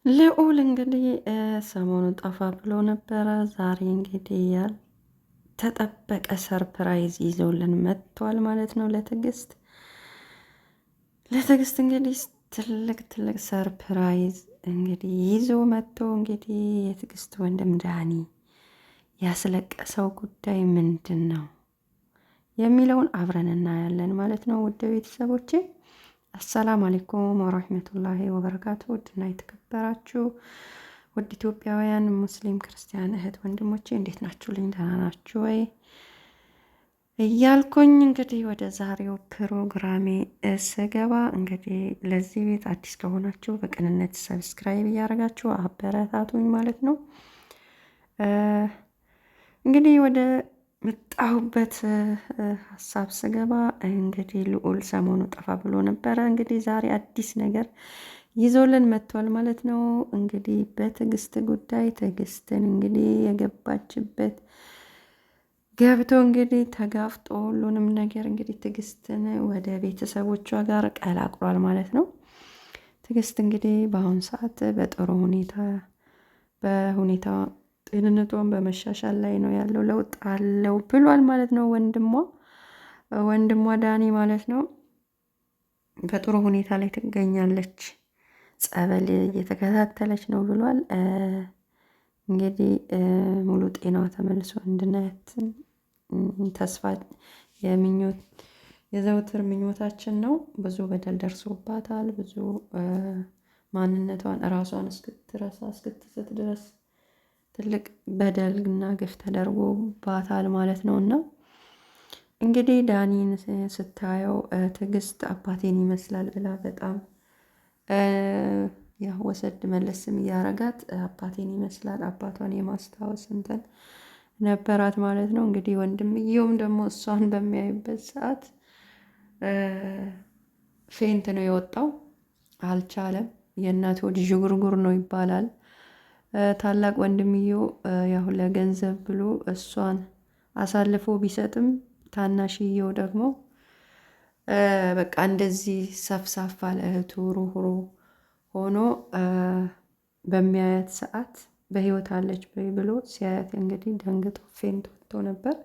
ልዑል እንግዲህ ሰሞኑን ጠፋ ብሎ ነበረ። ዛሬ እንግዲህ ያልተጠበቀ ሰርፕራይዝ ይዞልን መጥቷል ማለት ነው። ለትዕግስት እንግዲህ ትልቅ ሰርፕራይዝ እንግዲህ ይዞ መጥቶ እንግዲህ የትዕግስት ወንድም ዳኒ ያስለቀሰው ጉዳይ ምንድን ነው የሚለውን አብረን እናያለን ማለት ነው። ውድ ቤተሰቦቼ አሰላሙ አለይኩም ወራህመቱላሂ ወበረካቱ። ውድና የተከበራችሁ ውድ ኢትዮጵያውያን ሙስሊም ክርስቲያን እህት ወንድሞቼ እንዴት ናችሁልኝ? ደህና ናችሁ ወይ እያልኩኝ እንግዲህ ወደ ዛሬው ፕሮግራሜ ስገባ እንግዲህ ለዚህ ቤት አዲስ ከሆናችሁ በቅንነት ሰብስክራይብ እያደረጋችሁ አበረታቱኝ ማለት ነው። እንግዲህ ወደ መጣሁበት ሀሳብ ስገባ እንግዲህ ልዑል ሰሞኑ ጠፋ ብሎ ነበረ። እንግዲህ ዛሬ አዲስ ነገር ይዞልን መጥቷል ማለት ነው። እንግዲህ በትዕግስት ጉዳይ ትዕግስትን እንግዲህ የገባችበት ገብቶ እንግዲህ ተጋፍጦ ሁሉንም ነገር እንግዲህ ትዕግስትን ወደ ቤተሰቦቿ ጋር ቀላቅሏል ማለት ነው። ትዕግስት እንግዲህ በአሁኑ ሰዓት በጥሩ በሁኔታ ጤንነቷን በመሻሻል ላይ ነው ያለው፣ ለውጥ አለው ብሏል ማለት ነው። ወንድሟ ዳኒ ማለት ነው በጥሩ ሁኔታ ላይ ትገኛለች፣ ጸበል እየተከታተለች ነው ብሏል። እንግዲህ ሙሉ ጤናዋ ተመልሶ እንድናያት ተስፋ የዘውትር ምኞታችን ነው። ብዙ በደል ደርሶባታል። ብዙ ማንነቷን እራሷን እስክትረሳ እስክትስት ድረስ ትልቅ በደልና ግፍ ተደርጎባታል ማለት ነው። እና እንግዲህ ዳኒን ስታየው ትዕግስት አባቴን ይመስላል ብላ በጣም ያው ወሰድ መለስም እያረጋት አባቴን ይመስላል አባቷን የማስታወስ እንትን ነበራት ማለት ነው። እንግዲህ ወንድምየውም ደግሞ እሷን በሚያዩበት ሰዓት ፌንት ነው የወጣው፣ አልቻለም። የእናት ወድ ዥጉርጉር ነው ይባላል። ታላቅ ወንድምየው ያው ለገንዘብ ብሎ እሷን አሳልፎ ቢሰጥም ታናሽየው ደግሞ በቃ እንደዚህ ሰፍሳፋ ለእህቱ ሩህሩህ ሆኖ በሚያያት ሰዓት በህይወት አለች ብሎ ሲያያት እንግዲህ ደንግጦ ፌንት ወጥቶ ነበር።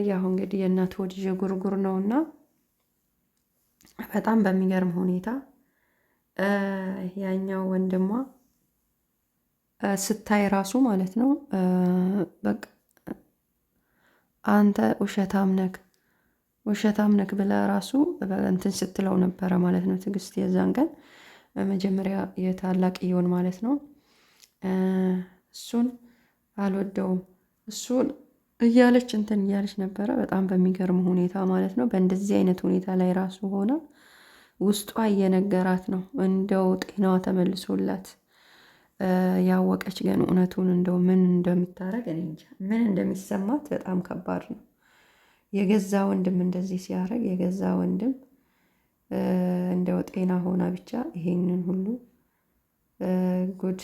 ያው እንግዲህ የእናት ወድ ዥጉርጉር ነውና በጣም በሚገርም ሁኔታ ያኛው ወንድሟ ስታይ ራሱ ማለት ነው በቃ አንተ ውሸታም ነክ ብለ ራሱ እንትን ስትለው ነበረ ማለት ነው። ትዕግስት የዛን ቀን መጀመሪያ የታላቅየውን ማለት ነው እሱን አልወደውም እሱን እያለች እንትን እያለች ነበረ። በጣም በሚገርም ሁኔታ ማለት ነው። በእንደዚህ አይነት ሁኔታ ላይ ራሱ ሆና ውስጧ እየነገራት ነው እንደው ጤናዋ ተመልሶላት ያወቀች ግን እውነቱን እንደው ምን እንደምታረግ እኔ እንጃ። ምን እንደሚሰማት በጣም ከባድ ነው። የገዛ ወንድም እንደዚህ ሲያደርግ የገዛ ወንድም እንደው ጤና ሆና ብቻ ይሄንን ሁሉ ጉድ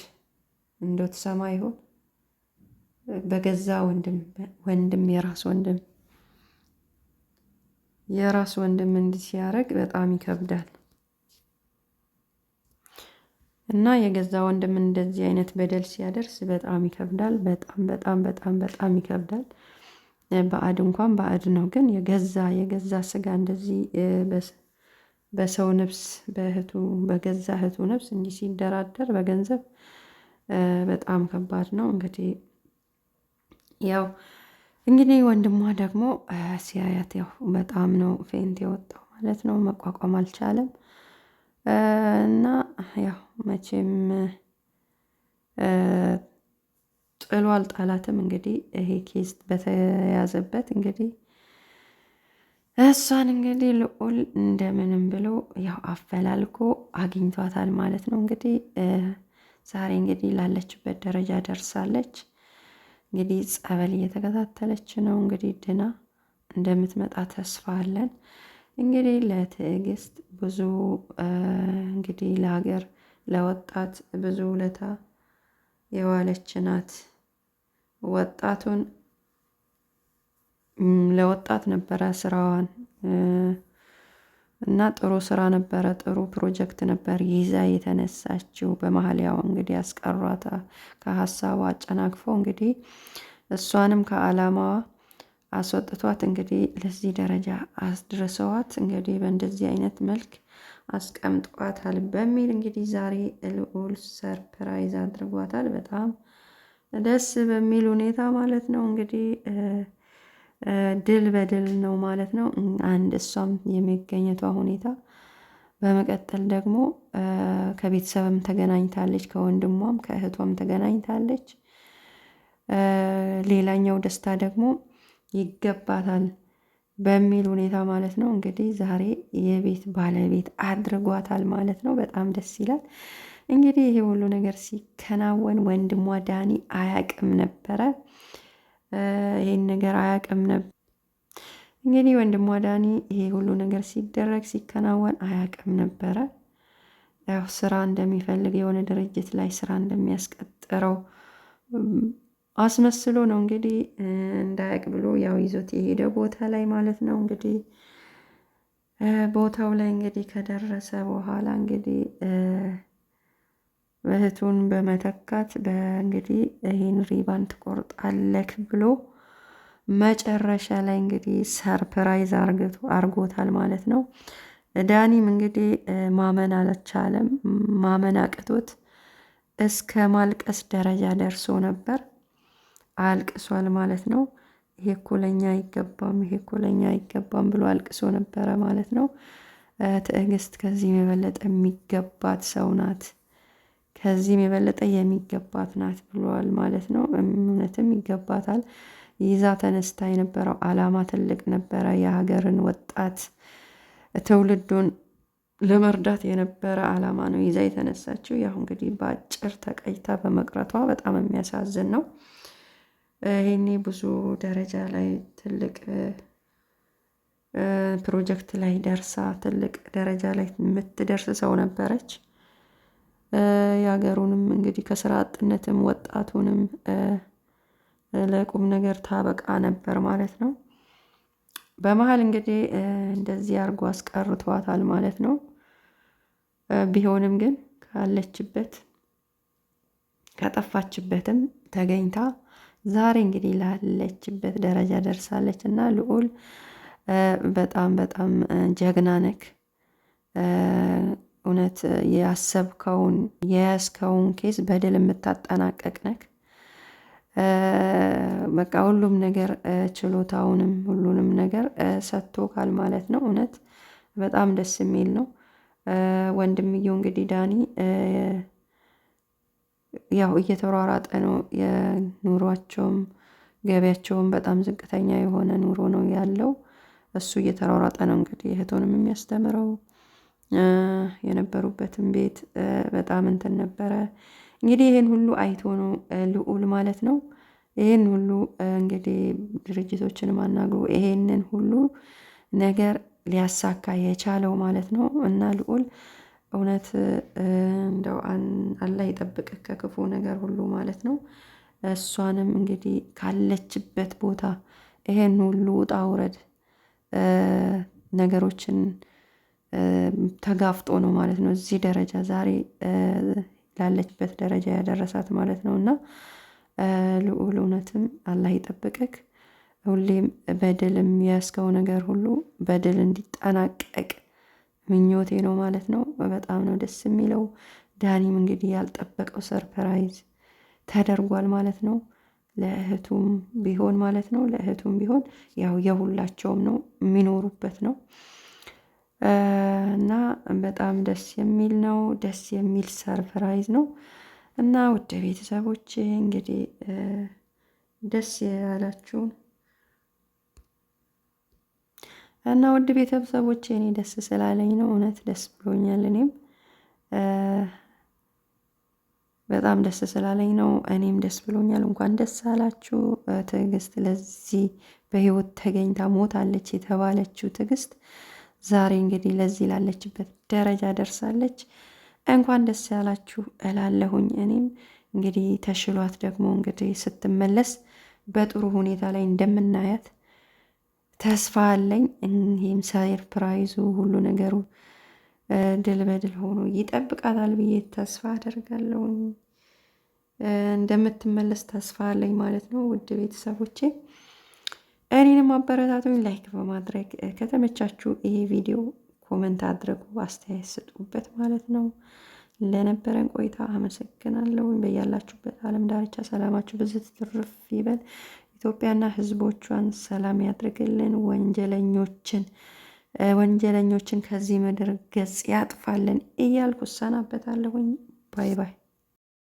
እንደው ትሰማ ይሆን? በገዛ ወንድም የራስ ወንድም እንዲህ ሲያደርግ በጣም ይከብዳል። እና የገዛ ወንድም እንደዚህ አይነት በደል ሲያደርስ በጣም ይከብዳል። በጣም ይከብዳል። ባዕድ እንኳን ባዕድ ነው፣ ግን የገዛ ስጋ እንደዚህ በሰው ነፍስ በገዛ እህቱ ነፍስ እንዲህ ሲደራደር በገንዘብ በጣም ከባድ ነው። እንግዲህ ወንድሟ ደግሞ ሲያያት ያው በጣም ነው ፌንት የወጣው ማለት ነው። መቋቋም አልቻለም። እና ያው መቼም ጥሎ አልጣላትም። እንግዲህ ይሄ ኬስ በተያዘበት እንግዲህ እሷን እንግዲህ ልዑል እንደምንም ብሎ ያው አፈላልጎ አግኝቷታል ማለት ነው። እንግዲህ ዛሬ እንግዲህ ላለችበት ደረጃ ደርሳለች። እንግዲህ ጸበል እየተከታተለች ነው። እንግዲህ ድና እንደምትመጣ ተስፋ አለን። እንግዲህ ለትዕግስት ብዙ እንግዲህ ለሀገር ለወጣት ብዙ ውለታ የዋለች ናት። ለወጣት ነበረ ስራዋን እና ጥሩ ስራ ነበረ፣ ጥሩ ፕሮጀክት ነበር ይዛ የተነሳችው። በመሀል ያው እንግዲህ አስቀሯት ከሀሳቧ አጨናቅፎ እንግዲህ እሷንም ከአላማዋ አስወጥቷት እንግዲህ ለዚህ ደረጃ አስድርሰዋት እንግዲህ በእንደዚህ አይነት መልክ አስቀምጧታል በሚል እንግዲህ ዛሬ ልዑል ሰርፕራይዝ አድርጓታል። በጣም ደስ በሚል ሁኔታ ማለት ነው እንግዲህ ድል በድል ነው ማለት ነው። አንድ እሷም የሚገኘቷ ሁኔታ፣ በመቀጠል ደግሞ ከቤተሰብም ተገናኝታለች፣ ከወንድሟም ከእህቷም ተገናኝታለች። ሌላኛው ደስታ ደግሞ ይገባታል በሚል ሁኔታ ማለት ነው እንግዲህ ዛሬ የቤት ባለቤት አድርጓታል ማለት ነው። በጣም ደስ ይላል። እንግዲህ ይሄ ሁሉ ነገር ሲከናወን ወንድሟ ዳኒ አያቅም ነበረ። ይሄን ነገር አያቅም ነበር። እንግዲህ ወንድሟ ዳኒ ይሄ ሁሉ ነገር ሲደረግ ሲከናወን አያቅም ነበረ። ያው ስራ እንደሚፈልግ የሆነ ድርጅት ላይ ስራ እንደሚያስቀጥረው አስመስሎ ነው እንግዲህ እንዳያቅ ብሎ ያው ይዞት የሄደ ቦታ ላይ ማለት ነው። እንግዲህ ቦታው ላይ እንግዲህ ከደረሰ በኋላ እንግዲህ እህቱን በመተካት በእንግዲህ ይህን ሪባን ትቆርጣለክ ብሎ መጨረሻ ላይ እንግዲህ ሰርፕራይዝ አርጎታል ማለት ነው። ዳኒም እንግዲህ ማመን አልቻለም። ማመን አቅቶት እስከ ማልቀስ ደረጃ ደርሶ ነበር። አልቅሷል ማለት ነው። ይሄ እኮ ለኛ አይገባም፣ ይሄ እኮ ለኛ አይገባም ብሎ አልቅሶ ነበረ ማለት ነው። ትዕግስት ከዚህም የበለጠ የሚገባት ሰው ናት፣ ከዚህም የበለጠ የሚገባት ናት ብሏል ማለት ነው። እውነትም ይገባታል። ይዛ ተነስታ የነበረው አላማ ትልቅ ነበረ። የሀገርን ወጣት ትውልዱን ለመርዳት የነበረ አላማ ነው ይዛ የተነሳችው። ያው እንግዲህ በአጭር ተቀይታ በመቅረቷ በጣም የሚያሳዝን ነው። ይሄኔ ብዙ ደረጃ ላይ ትልቅ ፕሮጀክት ላይ ደርሳ ትልቅ ደረጃ ላይ የምትደርስ ሰው ነበረች። የሀገሩንም እንግዲህ ከስራ አጥነትም ወጣቱንም ለቁም ነገር ታበቃ ነበር ማለት ነው። በመሀል እንግዲህ እንደዚህ አድርጎ አስቀርቷታል ማለት ነው። ቢሆንም ግን ካለችበት ከጠፋችበትም ተገኝታ ዛሬ እንግዲህ ላለችበት ደረጃ ደርሳለች እና ልዑል በጣም በጣም ጀግና ነክ። እውነት ያሰብከውን የያዝከውን ኬስ በድል የምታጠናቀቅ ነክ። በቃ ሁሉም ነገር ችሎታውንም ሁሉንም ነገር ሰጥቶካል ማለት ነው። እውነት በጣም ደስ የሚል ነው። ወንድምየው እንግዲህ ዳኒ ያው እየተሯሯጠ ነው። የኑሯቸውም ገቢያቸውም በጣም ዝቅተኛ የሆነ ኑሮ ነው ያለው። እሱ እየተሯሯጠ ነው እንግዲህ እህቱንም የሚያስተምረው። የነበሩበትን ቤት በጣም እንትን ነበረ። እንግዲህ ይሄን ሁሉ አይቶ ነው ልዑል ማለት ነው ይሄን ሁሉ እንግዲህ ድርጅቶችንም አናግሮ ይሄንን ሁሉ ነገር ሊያሳካ የቻለው ማለት ነው። እና ልዑል እውነት እንደው አላህ ይጠብቅህ ከክፉ ነገር ሁሉ ማለት ነው። እሷንም እንግዲህ ካለችበት ቦታ ይሄን ሁሉ ውጣ ውረድ ነገሮችን ተጋፍጦ ነው ማለት ነው እዚህ ደረጃ ዛሬ ላለችበት ደረጃ ያደረሳት ማለት ነው። እና ልዑል እውነትም አላህ ይጠብቅህ። ሁሌም በድል የሚያስከው ነገር ሁሉ በድል እንዲጠናቀቅ ምኞቴ ነው ማለት ነው። በጣም ነው ደስ የሚለው። ዳኒም እንግዲህ ያልጠበቀው ሰርፕራይዝ ተደርጓል ማለት ነው። ለእህቱም ቢሆን ማለት ነው ለእህቱም ቢሆን ያው የሁላቸውም ነው የሚኖሩበት ነው። እና በጣም ደስ የሚል ነው። ደስ የሚል ሰርፕራይዝ ነው። እና ውድ ቤተሰቦች እንግዲህ ደስ ያላችሁን እና ውድ ቤተሰቦች እኔ ደስ ስላለኝ ነው እውነት ደስ ብሎኛል። እኔም በጣም ደስ ስላለኝ ነው። እኔም ደስ ብሎኛል። እንኳን ደስ አላችሁ። ትዕግስት ለዚህ በህይወት ተገኝታ ሞታለች የተባለችው ትዕግስት ዛሬ እንግዲህ ለዚህ ላለችበት ደረጃ ደርሳለች። እንኳን ደስ ያላችሁ እላለሁኝ። እኔም እንግዲህ ተሽሏት ደግሞ እንግዲህ ስትመለስ በጥሩ ሁኔታ ላይ እንደምናያት ተስፋ አለኝ። ይህም ሰርፕራይዙ ሁሉ ነገሩ ድል በድል ሆኖ ይጠብቃታል ብዬ ተስፋ አደርጋለሁ። እንደምትመለስ ተስፋ አለኝ ማለት ነው። ውድ ቤተሰቦቼ እኔንም አበረታቱኝ፣ ላይክ በማድረግ ከተመቻችሁ ይሄ ቪዲዮ ኮመንት አድርጉ፣ አስተያየት ስጡበት ማለት ነው። ለነበረን ቆይታ አመሰግናለሁ። በያላችሁበት ዓለም ዳርቻ ሰላማችሁ ብዝት ትርፍ ይበል። ኢትዮጵያና ሕዝቦቿን ሰላም ያድርግልን። ወንጀለኞችን ከዚህ ምድር ገጽ ያጥፋልን እያልኩ እሰናበታለሁኝ። ባይ ባይ።